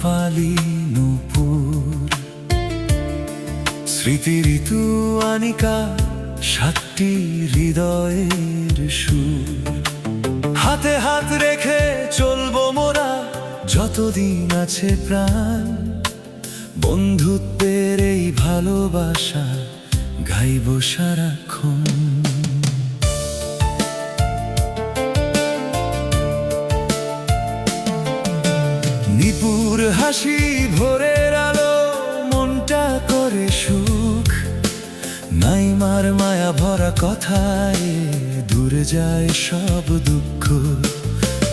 রূপালী নূপুর। স্মৃতি ঋতু আনিকা, সাতটি হৃদয়ের সুর। হাতে হাত রেখে চলবো মোরা যতদিন আছে প্রাণ। বন্ধুত্বের এই ভালোবাসা গাইব সারাক্ষণ। নিপুর হাসি ভোরের আলো, মনটা করে সুখ। নাইমার মায়া ভরা কথায় দূরে যায় সব দুঃখ।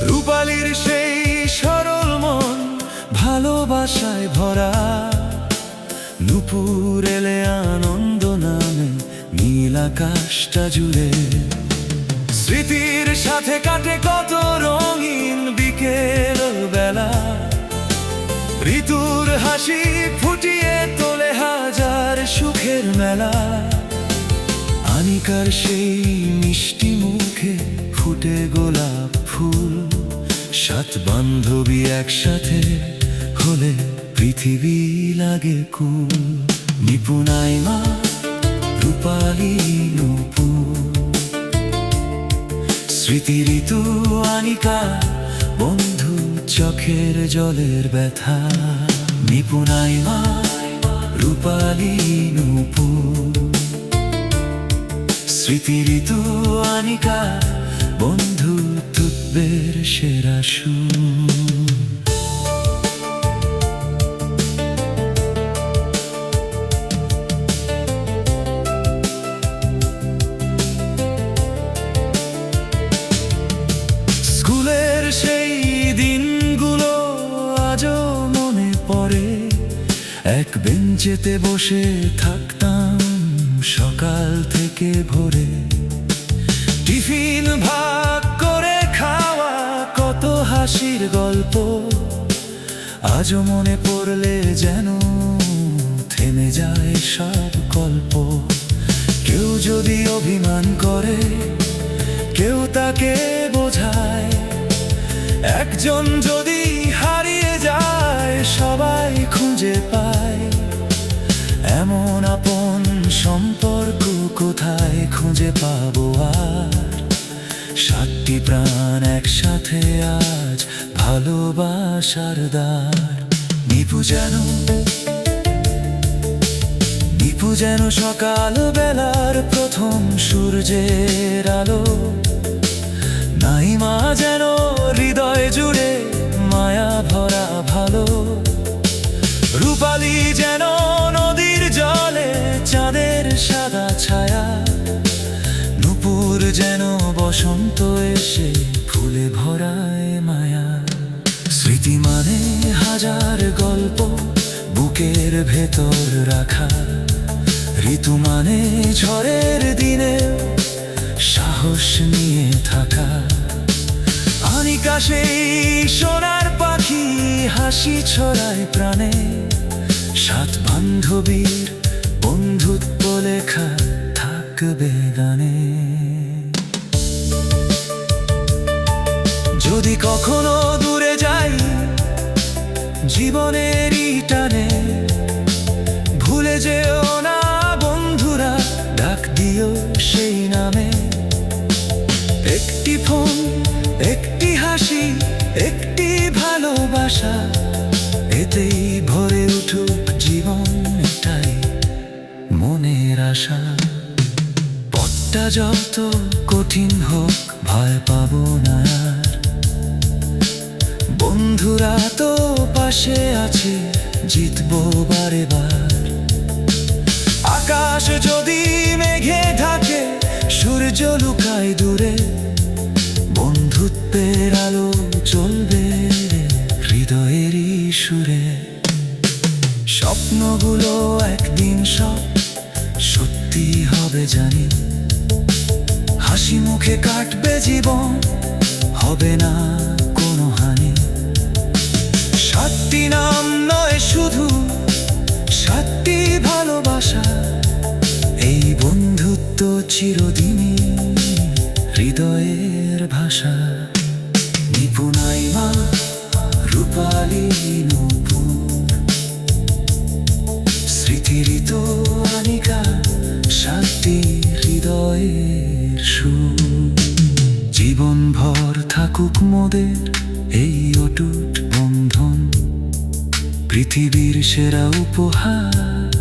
রূপালীর সেই সরল মন ভালোবাসায় ভরা। নূপুর এলে আনন্দ নামে নীল আকাশটা জুড়ে। স্মৃতির সাথে কাটে কত রঙিন বিকেল বেলা। ঋতুর হাসি ফুটিয়ে তোলে হাজার সুখের মেলা। আনিকার সেই মিষ্টি মুখে ফুটে গোলাপ ফুল। সাত বান্ধবী একসাথে হলে পৃথিবী লাগে কুল। নিপুণাইমা রূপালী নূপুর। স্মৃতি ঋতু আনিকা, বন্ধু চোখের জলের ব্যথা। নিপুণাইমা রূপালী নূপুর। স্মৃতি ঋতু আনিকা, বন্ধুত্বের সেরা সুর। স্কুলের সেই দিনগুলো আজও মনে পড়ে। এক বেঞ্চেতে বসে থাকতাম সকাল থেকে ভোরে। টিফিন ভাগ করে খাওয়া, কত হাসির গল্প। আজও মনে পড়লে যেন থেমে যায় সব গল্প। কেউ যদি অভিমান করে, কেউ তাকে বোঝায়। একজন যদি হারিয়ে যায়, সবাই খুঁজে পায়। এমন আপন সম্পর্ক কোথায় খুঁজে পাবো আর। সাতটি প্রাণ একসাথে আজ ভালোবাসার দ্বার। নিপু যেন সকাল বেলার প্রথম সূর্যের আলো। নাইমা যেন হৃদয় জুড়ে মায়া ভরা ভালো। রূপালী যেন নদীর জলে চাঁদের সাদা ছায়া। নূপুর যেন বসন্ত এসে ফুলে ভরায় মায়া। স্মৃতি মানে হাজার গল্প বুকের ভেতর রাখা। ঋতু মানে ঝড়ের দিনে সাহস নিয়ে থাকা। আনিকা সেই সোনার পাখি, হাসি ছড়ায় প্রাণে। সাত বান্ধবীর বন্ধুত্ব লেখা থাকবে গানে। যদি কখনো দূরে যাই জীবনেরই টানে, ভুলে যেও না বন্ধুরা, ডাক দিও সেই নামে। একটি ফোন, একটি হাসি, একটি ভালোবাসা, এতেই ভরে উঠুক জীবন। এটাই মনের আশা। পথটা যত কঠিন হোক ভয় পাবো না আর। বন্ধুরা তো পাশে আছে, জিতবো বারে বার। আকাশ যদি মেঘে ঢাকে, সূর্য লুকায় দূরে। বন্ধুত্বের আলো জ্বলবে হৃদয়েরই সুরে। স্বপ্নগুলো একদিন সব সত্যি হবে জানি। হাসি মুখে কাটবে জীবন, হবে না কোনো হানি। সাতটি নাম নয় শুধু, সাতটি ভালোবাসা। এই বন্ধুত্ব চিরদিনই হৃদয়ের ভাষা। নিপুণাইমা রূপালী নূপুর। থাকুক মোদের এই অটুট বন্ধন, পৃথিবীর সেরা উপহার,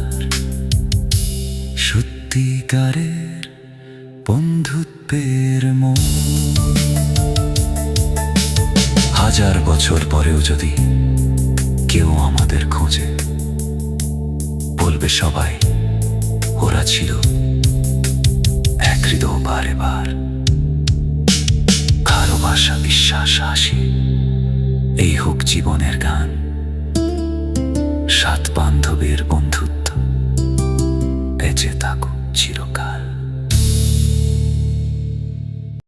সত্যিকারের বন্ধুত্বের মন। হাজার বছর পরেও যদি কেউ আমাদের খোঁজে, বলবে সবাই ওরা ছিল এক হৃদয় বারে বার। ভালোবাসা, বিশ্বাস, হাসি, এই হোক জীবনের গান। 7 বান্ধবীর বন্ধুত্ব বেঁচে থাকুক।